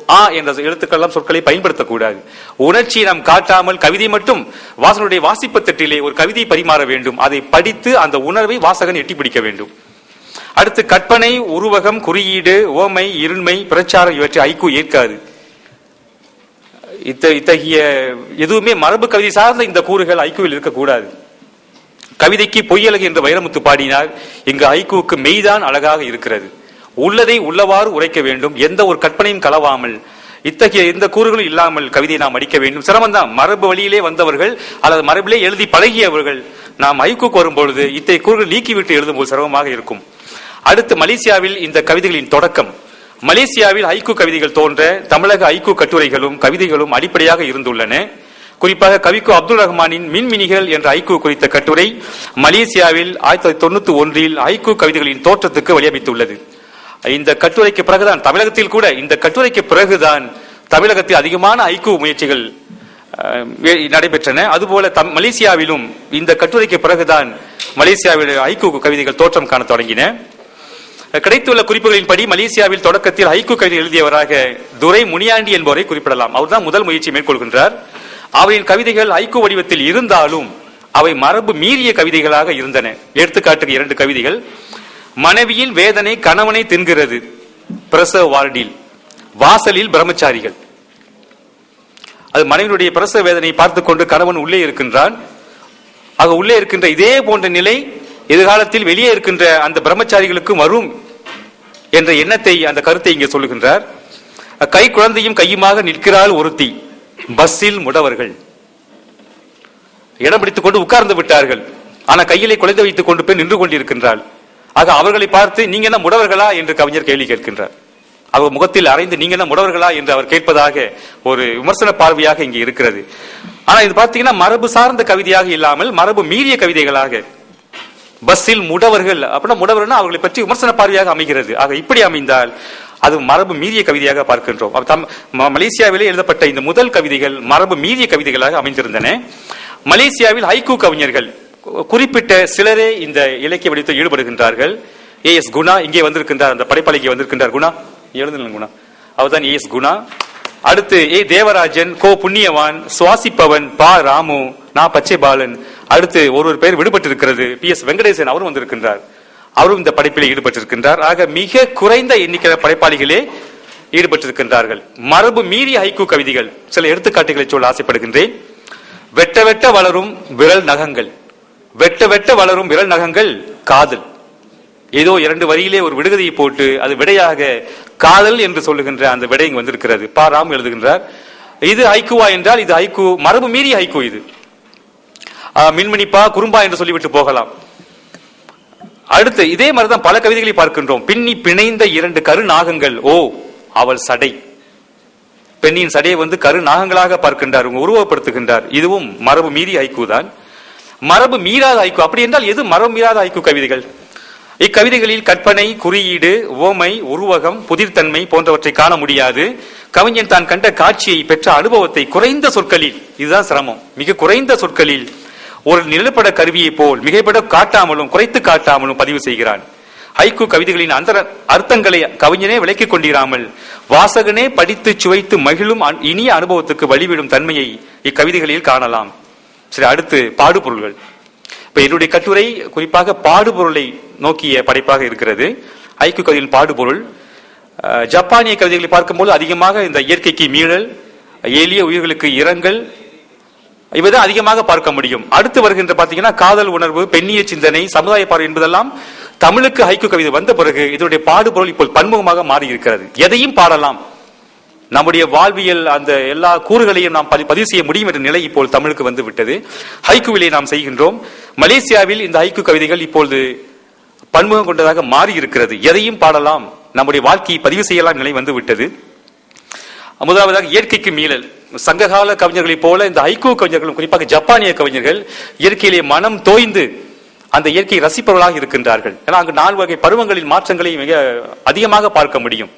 ஆ என்ற எழுத்துக்கள் சொற்களை பயன்படுத்தக்கூடாது. உணர்ச்சியை நாம் காட்டாமல் கவிதை மட்டும் வாசகனுடைய வாசிப்பு தட்டிலே ஒரு கவிதை பரிமாற வேண்டும். அதை படித்து அந்த உணர்வை வாசகன் எட்டி பிடிக்க வேண்டும். அடுத்து கற்பனை, உருவகம், குறியீடு, ஓமை, இருண்மை, பிரச்சாரம் இவற்றை ஐக்கூ ஏற்காது. இத்தகைய எதுவுமே மரபு கவிதை சார்ந்த இந்த கூறுகள் ஐக்கூவில் இருக்கக்கூடாது. கவிதைக்கு பொய்யழகு என்று வைரமுத்து பாடினார். இங்கு ஐக்கூவுக்கு மெய்தான் அழகாக இருக்கிறது. உள்ளதை உள்ளவாறு உரைக்க வேண்டும், எந்த ஒரு கற்பனையும் கலவாமல். இத்தகைய எந்த கூறுகளும் இல்லாமல் கவிதையை நாம் அடிக்க வேண்டும். சிரமம்தான். மரபு வழியிலே வந்தவர்கள் அல்லது மரபிலே எழுதி பழகியவர்கள் நாம் ஐக்கூக்கு வரும்பொழுது இத்தகைய கூறுகள் நீக்கிவிட்டு எழுதும்போது சிரமமாக இருக்கும். அடுத்து மலேசியாவில் இந்த கவிதைகளின் தொடக்கம். மலேசியாவில் ஐக்கூ கவிதைகள் தோன்ற தமிழக ஐக்கூ கட்டுரைகளும் கவிதைகளும் அடிப்படையாக இருந்துள்ளன. குறிப்பாக கவிக்கோ அப்துல் ரஹ்மானின் மின்மினிகள் என்ற ஐக்கூ குறித்த கட்டுரை மலேசியாவில் 1991 ஐக்கூ கவிதைகளின் தோற்றத்துக்கு வழியமைத்துள்ளது. இந்த கட்டுரைக்கு பிறகுதான் தமிழகத்தில் கூட இந்த கட்டுரைக்கு பிறகுதான் தமிழகத்தில் அதிகமான ஐக்கூ முயற்சிகள் நடைபெற்றன. அதுபோல மலேசியாவிலும் இந்த கட்டுரைக்கு பிறகுதான் மலேசியாவில் ஐக்கூ கவிதைகள் தோற்றம் காண தொடங்கின. கிடைத்துள்ள குறிப்புகளின்படி மலேசியாவில் தொடக்கத்தில் ஐக்கூ கவிதை எழுதியவராக துரை முனியாண்டி என்பவரை குறிப்பிடலாம். அவர்தான் முதல் முயற்சி மேற்கொள்கின்றார். அவரின் கவிதைகள் ஐக்கூ வடிவத்தில் இருந்தாலும் அவை மரபு மீறிய கவிதைகளாக இருந்தன. எடுத்துக்காட்டுக்கு 2 கவிதைகள். மனைவியின் வேதனை கணவனை தின்கிறது, பிரசவ வார்டில். வாசலில் பிரம்மச்சாரிகள். அது மனைவியுடைய பிரசவ வேதனையை பார்த்துக் கொண்டு கணவன் உள்ளே இருக்கின்றான். ஆக உள்ளே இருக்கின்ற இதே போன்ற நிலை எதிர்காலத்தில் வெளியே இருக்கின்ற அந்த பிரம்மச்சாரிகளுக்கும் வரும் என்ற எண்ணத்தை, அந்த கருத்தை இங்கே சொல்லுகின்றார். கை குழந்தையும் கையுமாக நிற்கிறாள் ஒருத்தி, பஸ்ஸில் முடவர்கள். இடம் பிடித்துக் கொண்டு உட்கார்ந்து விட்டார்கள். ஆனா கையிலே குழந்தை வைத்துக் கொண்டு போய் நின்று கொண்டிருக்கின்றாள். ஆக அவர்களை பார்த்து நீங்க என்ன முடவர்களா என்று கவிஞர் கேள்வி கேட்கின்றார். அவர் முகத்தில் அறைந்து நீங்க என்ன முடவர்களா என்று அவர் கேட்பதாக ஒரு விமர்சன பார்வையாக இங்கே இருக்கிறது. ஆனா இது பார்த்தீங்கன்னா மரபு சார்ந்த கவிதையாக இல்லாமல் மரபு மீறிய கவிதைகளாக. பஸ்ஸில் முடவர்கள் அப்படின்னா முடவர்னா அவர்களை பற்றி விமர்சன பார்வையாக அமைகிறது. ஆக இப்படி அமைந்தால் அது மரபு மீறிய கவிதையாக பார்க்கின்றோம். மலேசியாவிலே எழுதப்பட்ட இந்த முதல் கவிதைகள் மரபு மீறிய கவிதைகளாக அமைந்திருந்தன. மலேசியாவில் ஐக்கூ கவிஞர்கள் குறிப்பிட்ட சிலரே இந்த இலக்கிய வடிவத்தில் ஈடுபடுகின்றார்கள். AS குணா இங்கே வந்திருக்கின்றார். அந்த படைப்பாளிக்கு வந்திருக்கின்றார். குணா எழுதுங்க குணா, அவர்தான் AS குணா. அடுத்து A தேவராஜன், கோ புண்ணியவான், சுவாசிப்பவன், பா ராமு, நா பச்சை பாலன். அடுத்து ஒரு பேர் விடுபட்டு இருக்கிறது, PS வெங்கடேசன், அவரும் வந்திருக்கின்றார். அவரும் இந்த படைப்பிலே ஈடுபட்டிருக்கின்றார். ஆக மிக குறைந்த எண்ணிக்கையான படைப்பாளிகளே ஈடுபட்டிருக்கின்றார்கள். மரபு மீறிய ஐக்கூ கவிதைகள் சில எடுத்துக்காட்டுகளை சொல்ல ஆசைப்படுகின்றேன். வெட்ட வெட்ட வளரும் விரல் நகங்கள். வெட்ட வெட்ட வளரும் விரல் நகங்கள் காதல். ஏதோ 2 வரியிலே ஒரு விடுகதையை போட்டு அது விடையாக காதல் என்று சொல்லுகின்ற அந்த விடை இங்கு வந்திருக்கிறது. பா ராம் எழுதுகின்றார். இது ஐக்கூவா என்றால் இது ஐக்கூ மரபு மீறிய ஐக்கூ. இது மின்மணிப்பா குறும்பா என்று சொல்லிவிட்டு போகலாம். அடுத்து இதே மாதிரிதான் பல கவிதைகளை பார்க்கின்றோம். பின்னி பிணைந்த 2 கரு நாகங்கள், ஓ அவள் சடை. பெண்ணின் சடையை கரு நாகங்களாக பார்க்கின்றார், உருவப்படுத்துகின்றார். இதுவும் மரபு மீறிய ஐக்கூ தான். மரபு மீறாத ஐக்கூ. அப்படி என்றால் எது மரபு மீறாத ஐக்கூ கவிதைகள்? இக்கவிதைகளில் கற்பனை, குறியீடு, ஓமை, உருவகம், புதிர்த்தன்மை போன்றவற்றை காண முடியாது. கவிஞன் தான் கண்ட காட்சியை, பெற்ற அனுபவத்தை குறைந்த சொற்களில், இதுதான் சிரமம், மிக குறைந்த சொற்களில் ஒரு நிலப்பட கருவியை போல் மிகைப்பட காட்டாமலும் குறைத்து காட்டாமலும் பதிவு செய்கிறான். ஐக்கூ கவிதைகளின் அந்த அர்த்தங்களை கவிஞனே விளக்கிக் கொண்டிராமல் வாசகனே படித்து சுவைத்து மகிழும் இனிய அனுபவத்துக்கு வழிவிடும் தன்மையை இக்கவிதைகளில் காணலாம். சரி, அடுத்து பாடுபொருள்கள். இப்ப என்னுடைய கட்டுரை குறிப்பாக பாடுபொருளை நோக்கிய படைப்பாக இருக்கிறது. ஐக்கூ கவிதையின் பாடுபொருள் ஜப்பானிய கவிதைகளை பார்க்கும்போது அதிகமாக இந்த இயற்கைக்கு மீறல், எளிய உயிர்களுக்கு இரங்கல், இவைதான் அதிகமாக பார்க்க முடியும். அடுத்து வருகின்ற பாத்தீங்கன்னா காதல் உணர்வு, பெண்ணிய சிந்தனை, சமுதாய பார்வை என்பதெல்லாம் தமிழுக்கு ஐக்கூ கவிதை வந்த பிறகு இதனுடைய பாடுபொருள் இப்போ பன்முகமாக மாறி இருக்கிறது. எதையும் பாடலாம், நம்முடைய வாழ்வியல் அந்த எல்லா கூறுகளையும் நாம் பதிவு செய்ய முடியும் என்ற நிலை இப்போது தமிழுக்கு வந்து விட்டது. ஐக்கூவிலே நாம் செய்கின்றோம். மலேசியாவில் இந்த ஐக்கூ கவிதைகள் இப்பொழுது பன்முகம் கொண்டதாக மாறி இருக்கிறது. எதையும் பாடலாம், நம்முடைய வாழ்க்கையை பதிவு செய்யலாம் நிலை வந்து விட்டது. முதலாவதாக இயற்கைக்கு மீளல். சங்ககால கவிஞர்களைப் போல இந்த ஐக்கூ கவிஞர்களும் குறிப்பாக ஜப்பானிய கவிஞர்கள் இயற்கையிலே மனம் தோய்ந்து அந்த இயற்கையை ரசிப்பவர்களாக இருக்கின்றார்கள். ஏன்னா அங்கு 4 வகை பருவங்களின் மாற்றங்களை மிக அதிகமாக பார்க்க முடியும்.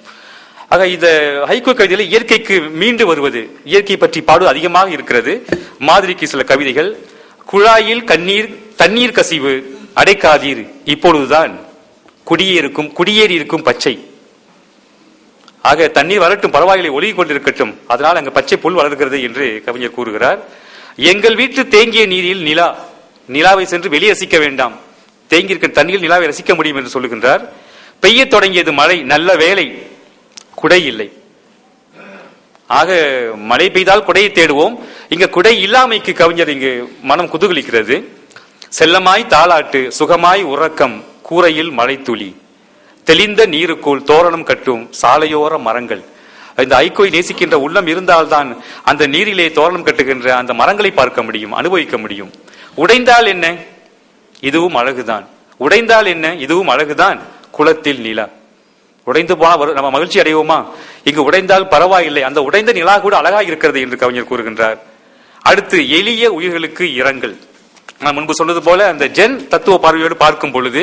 ஆக இந்த ஐக்கூ கவிதையில இயற்கைக்கு மீண்டு வருவது, இயற்கை பற்றி பாடுவது அதிகமாக இருக்கிறது. மாதிரிக்கு சில கவிதைகள். குழாயில் தண்ணீர் கசிவு அடைக்காதீர், இப்பொழுதுதான் குடியேறி இருக்கும் பச்சை. ஆக தண்ணீர் வரட்டும், பரவாயில்லை, ஒழுகி கொண்டிருக்கட்டும், அதனால் அங்கு பச்சை புல் வளர்கிறது என்று கவிஞர் கூறுகிறார். எங்கள் வீட்டு தேங்கிய நீரில் நிலாவை சென்று வெளியே ரசிக்க வேண்டாம், தேங்கியிருக்க தண்ணீர் நிலாவை ரசிக்க முடியும் என்று சொல்லுகின்றார். பெய்ய தொடங்கியது மழை, நல்ல வேலை, குடை இல்லை. ஆக மழை பெய்தால் குடையை தேடுவோம். இங்க குடை இல்லாமைக்கு கவிஞர் இங்கு மனம் குதூகலிக்கிறது. செல்லமாய் தாளாட்டு, சுகமாய் உறக்கம், கூரையில் மழை துளி, தெளிந்த நீருக்குள் தோரணம் கட்டும் சாலையோர மரங்கள். இந்த ஐக்கோவை நேசிக்கின்ற உள்ளம் இருந்தால்தான் அந்த நீரிலே தோரணம் கட்டுகின்ற அந்த மரங்களை பார்க்க முடியும், அனுபவிக்க முடியும். உடைந்தால் என்ன, இதுவும் அழகுதான். உடைந்தால் என்ன, இதுவும் அழகுதான். குளத்தில் நிலா. உடைந்து போனால் நம்ம மகிழ்ச்சி அடைவோமா? இங்கு உடைந்தால் பரவாயில்லை, அந்த உடைந்த நிலா கூட அழகாக இருக்கிறது என்று கவிஞர் கூறுகின்றார். அடுத்து எளிய உயிர்களுக்கு இரங்கல். நான் முன்பு சொன்னது போல அந்த ஜென் தத்துவ பார்வையோடு பார்க்கும் பொழுது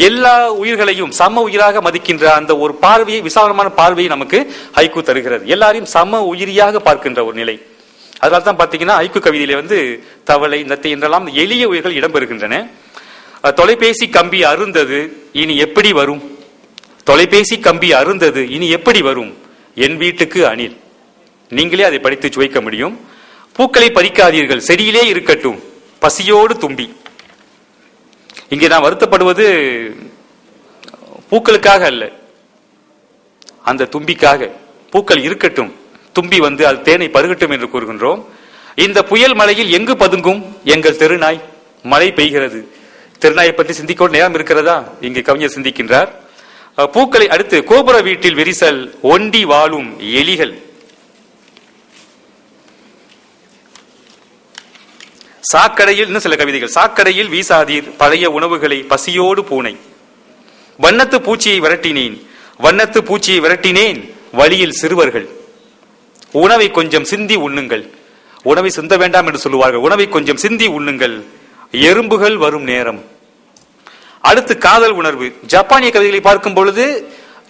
எல்லா உயிர்களையும் சம உயிராக மதிக்கின்ற அந்த ஒரு பார்வையை, விசாலமான பார்வையை நமக்கு ஹைக்கூ தருகிறது. எல்லாரையும் சம உயிரியாக பார்க்கின்ற ஒரு நிலை. அதனால தான் பாத்தீங்கன்னா ஹைக்கூ கவிதையிலே தவளை, நத்தை என்றெல்லாம் எளிய உயிர்கள் இடம்பெறுகின்றன. தொலைபேசி கம்பி அருந்தது, இனி எப்படி வரும்? தொலைபேசி கம்பி அருந்தது, இனி எப்படி வரும்? என் வீட்டுக்கு அணில். நீங்களே அதை படித்து சுவைக்க முடியும். பூக்களை பறிக்காதீர்கள், செடியிலே இருக்கட்டும், பசியோடு தும்பி. இங்கே நான் வருத்தப்படுவது பூக்களுக்காக அல்ல, அந்த தும்பிக்காக. பூக்கள் இருக்கட்டும், தும்பி அது தேனை பருகட்டும் என்று கூறுகின்றோம். இந்த புயல் மழையில் எங்கு பதுங்கும் எங்கள் தெருநாய்? மழை பெய்கிறது, தெருநாயை பற்றி சிந்திக்க நேரம் இருக்கிறதா? இங்கே கவிஞர் சிந்திக்கின்றார். பூக்களை அடுத்து கோபுர வீட்டில் விரிசல், ஒண்டி வாழும் எலிகள். சாக்கடையில் இன்னும் சில கவிதைகள். சாக்கடையில் வீசாதீர் பழைய உணவுகளை, பசியோடு பூனை. வண்ணத்து பூச்சியை விரட்டினேன், வண்ணத்து பூச்சியை விரட்டினேன், வழியில் சிறுவர்கள். உணவை கொஞ்சம் சிந்தி உண்ணுங்கள். உணவை சிந்த வேண்டாம் என்று சொல்லுவார்கள். உணவை கொஞ்சம் சிந்தி உண்ணுங்கள், எறும்புகள் வரும் நேரம். அடுத்து காதல் உணர்வு. ஜப்பானிய கவிதைகளை பார்க்கும் பொழுது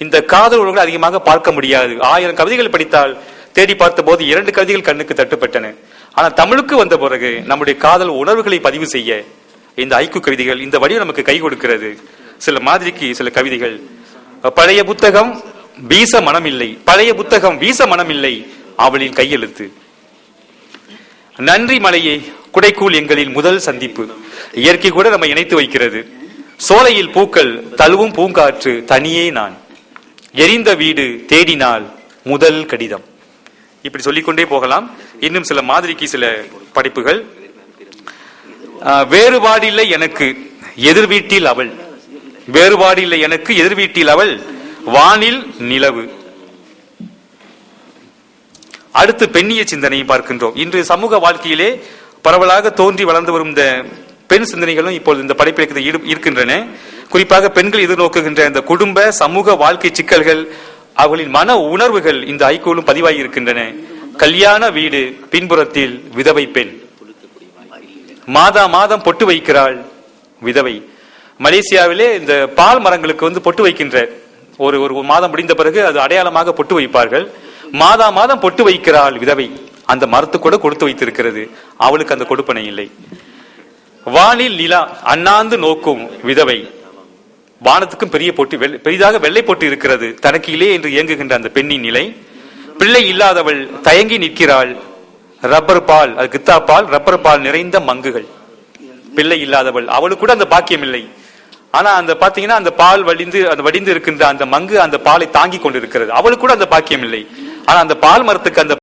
இந்த காதல் உணர்வுகளை அதிகமாக பார்க்க முடியாது. 1000 கவிதைகள் படித்தால் தேடி பார்த்த போது 2 கவிதைகள் கண்ணுக்கு தட்டுப்பட்டன. ஆனால் தமிழுக்கு வந்த பிறகு நம்முடைய காதல் உணர்வுகளை பதிவு செய்ய இந்த ஐக்கூ கவிதைகள், இந்த வடிவம் நமக்கு கை கொடுக்கிறது. சில மாதிரிக்கு சில கவிதைகள். பழைய புத்தகம் வீச மனமில்லை, பழைய புத்தகம் வீச மனமில்லை, அவளின் கையெழுத்து. நன்றி மலையே, குடைக்கூல் எங்களின் முதல் சந்திப்பு. இயற்கை கூட நம்ம இணைத்து வைக்கிறது. சோலையில் பூக்கள் தழுவும் பூங்காற்று, தனியே நான். எரிந்த வீடு தேடினால் முதல் கடிதம். இப்படி சொல்லிக்கொண்டே போகலாம். இன்னும் சில மாதிரிக்கு சில படைப்புகள். வேறுபாடில்லை எனக்கு, எதிர் வீட்டில் அவள். வேறுபாடில்லை எனக்கு, எதிர் வீட்டில் அவள், வானில் நிலவு. அடுத்து பெண்ணிய சிந்தனையை பார்க்கின்றோம். இன்று சமூக வாழ்க்கையிலே பரவலாக தோன்றி வளர்ந்து வரும் இந்த பெண் சிந்தனைகளும் இப்பொழுது இந்த படைப்பில் இருக்கின்றன. குறிப்பாக பெண்கள் எதிர்நோக்குகின்ற இந்த குடும்ப சமூக வாழ்க்கை சிக்கல்கள், அவர்களின் மன உணர்வுகள் இந்த ஐக்கூலும் பதிவாகி இருக்கின்றன. கல்யாண வீடு, பின்புறத்தில் விதவை பெண். மாதா மாதம் பொட்டு வைக்கிறாள் விதவை. மலேசியாவிலே இந்த பால் மரங்களுக்கு பொட்டு வைக்கின்ற ஒரு மாதம் முடிந்த பிறகு அது அடையாளமாக பொட்டு வைப்பார்கள். மாதா மாதம் பொட்டு வைக்கிறாள் விதவை. அந்த மரத்து கூட கொடுத்து வைத்திருக்கிறது, அவளுக்கு அந்த கொடுப்பனை இல்லை. வானில் நிலா, அண்ணாந்து நோக்கும் விதவை. வானத்துக்கும் பெரிய போட்டு, பெரிதாக வெள்ளை போட்டு இருக்கிறது, தனக்கு இல்லை என்று இயங்குகின்ற அந்த பெண்ணின் நிலை. பிள்ளை இல்லாதவள் தயங்கி நிற்கிறாள். ரப்பர் பால், அது கித்தா பால், ரப்பர் பால் நிறைந்த மங்குகள். பிள்ளை இல்லாதவள், அவளுக்கு கூட அந்த பாக்கியம் இல்லை. ஆனா அந்த பாத்தீங்கன்னா அந்த பால் வடிந்து இருக்கின்ற அந்த மங்கு அந்த பாலை தாங்கி கொண்டிருக்கிறது, அவளுக்கு கூட அந்த பாக்கியம் இல்லை. ஆனா அந்த பால் மரத்துக்கு அந்த